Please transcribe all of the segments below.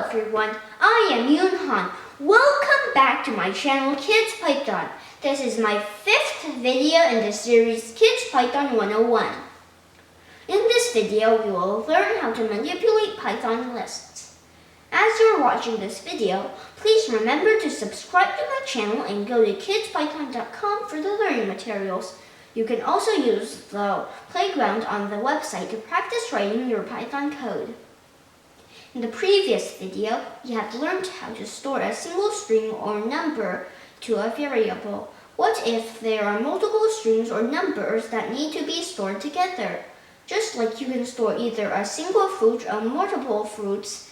everyone, I am Yoon Han. Welcome back to my channel Kids Python. This is my 5th video in the series Kids Python 101. In this video, we will learn how to manipulate Python lists. As you're watching this video, please remember to subscribe to my channel and go to kidspython.com for the learning materials. You can also use the playground on the website to practice writing your Python code. In the previous video, we have learned how to store a single string or number to a variable. What if there are multiple strings or numbers that need to be stored together? Just like you can store either a single fruit or multiple fruits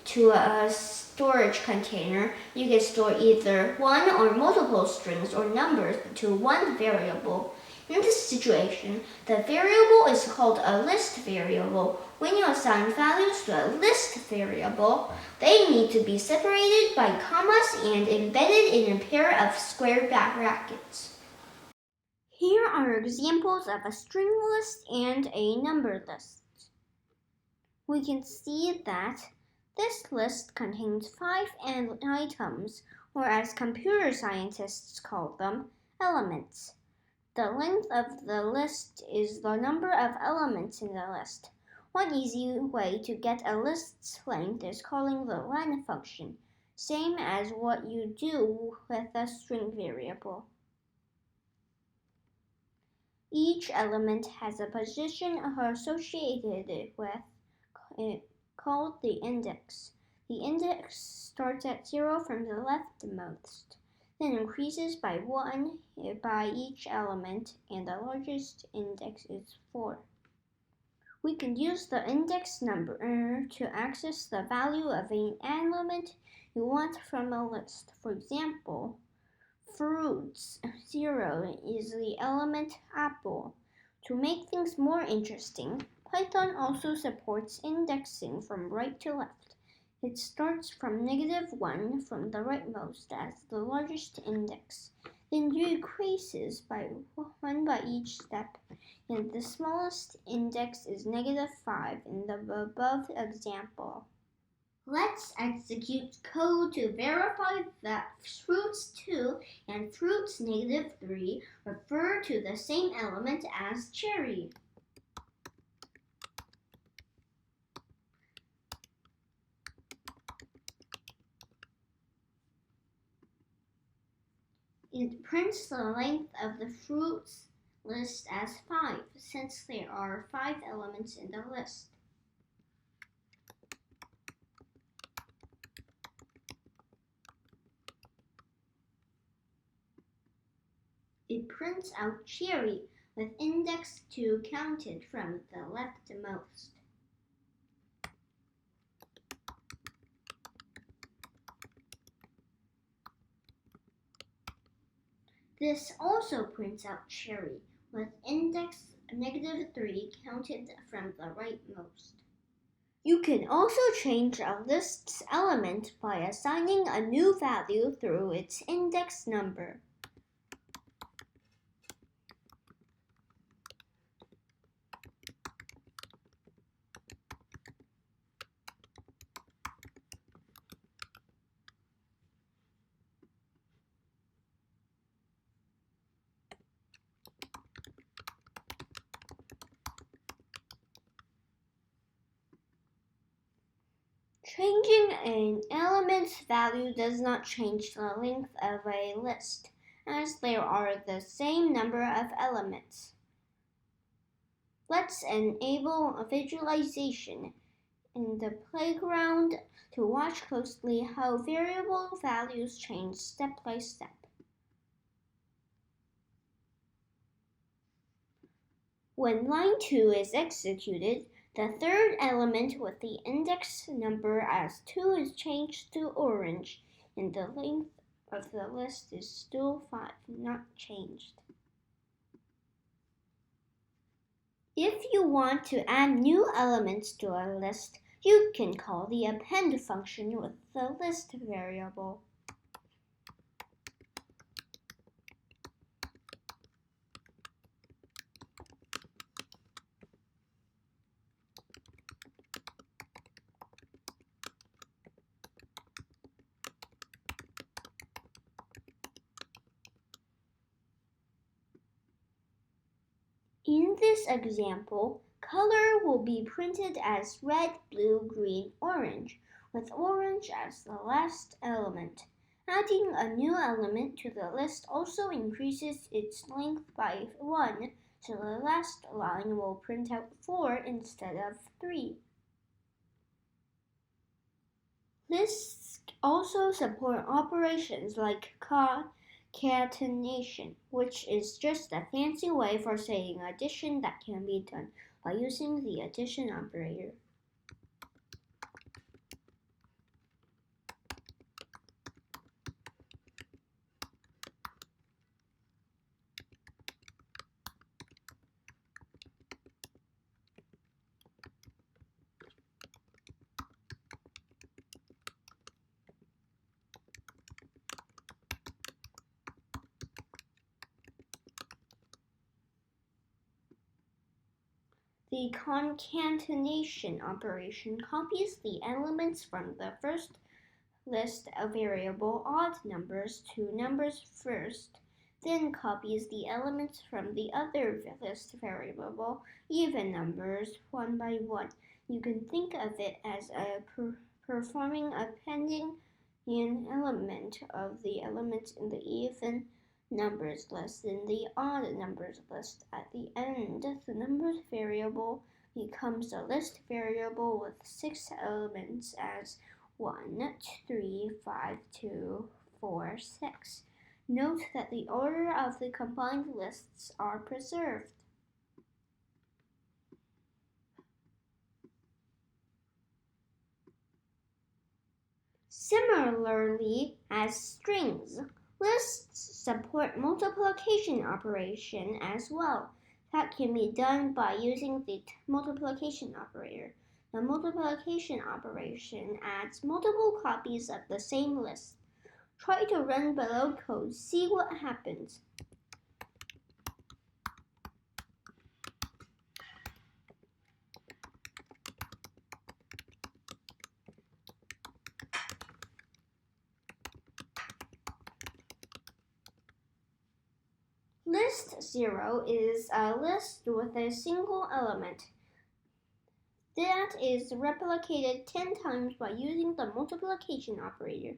to a storage container, you can store either one or multiple strings or numbers to one variable. In this situation, the variable is called a list variable. When you assign values to a list variable, they need to be separated by commas and embedded in a pair of square brackets. Here are examples of a string list and a number list. We can see that this list contains 5 items, or as computer scientists call them, elements. The length of the list is the number of elements in the list. One easy way to get a list's length is calling the len function, same as what you do with a string variable. Each element has a position associated with it called the index. The index starts at 0 from the leftmost, then increases by 1 by each element, and the largest index is 4. We can use the index number to access the value of an element you want from a list. For example, fruits 0 is the element apple. To make things more interesting, Python also supports indexing from right to left. It starts from -1 from the rightmost as the largest index, then decreases by 1 by each step, and the smallest index is -5 in the above example. Let's execute code to verify that fruits2 and fruits-3 refer to the same element as cherry. It prints the length of the fruits list as 5, since there are 5 elements in the list. It prints out cherry with index 2 counted from the leftmost. This also prints out cherry with index -3 counted from the rightmost. You can also change a list's element by assigning a new value through its index number. Changing an element's value does not change the length of a list, as there are the same number of elements. Let's enable a visualization in the playground to watch closely how variable values change step by step. When line 2 is executed, the third element with the index number as 2 is changed to orange, and the length of the list is still 5, not changed. If you want to add new elements to a list, you can call the append function with the list variable. In this example, color will be printed as red, blue, green, orange, with orange as the last element. Adding a new element to the list also increases its length by 1, so the last line will print out 4 instead of 3. Lists also support operations like concatenation, which is just a fancy way for saying addition that can be done by using the addition operator. The concatenation operation copies the elements from the first list of variable odd numbers to numbers first, then copies the elements from the other list variable even numbers one by one. You can think of it as performing appending an element of the elements in the even numbers list in the odd numbers list. At the end, the numbers variable becomes a list variable with 6 elements as 1, 3, 5, 2, 4, 6. Note that the order of the combined lists are preserved. Similarly, as strings, lists support multiplication operation as well. That can be done by using the multiplication operator. The multiplication operation adds multiple copies of the same list. Try to run below code, see what happens. List 0 is a list with a single element that is replicated 10 times by using the multiplication operator.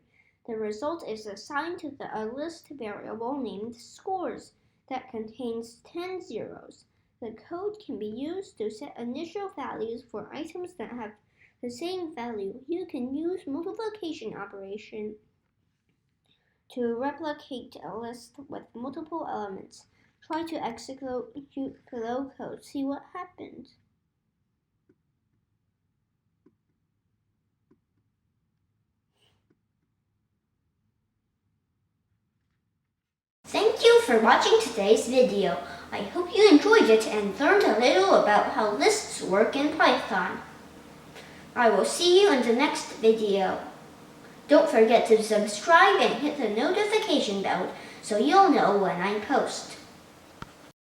The result is assigned to a list variable named scores that contains 10 zeros. The code can be used to set initial values for items that have the same value. You can use multiplication operation to replicate a list with multiple elements. Try to execute below code, see what happens. Thank you for watching today's video. I hope you enjoyed it and learned a little about how lists work in Python. I will see you in the next video. Don't forget to subscribe and hit the notification bell so you'll know when I post.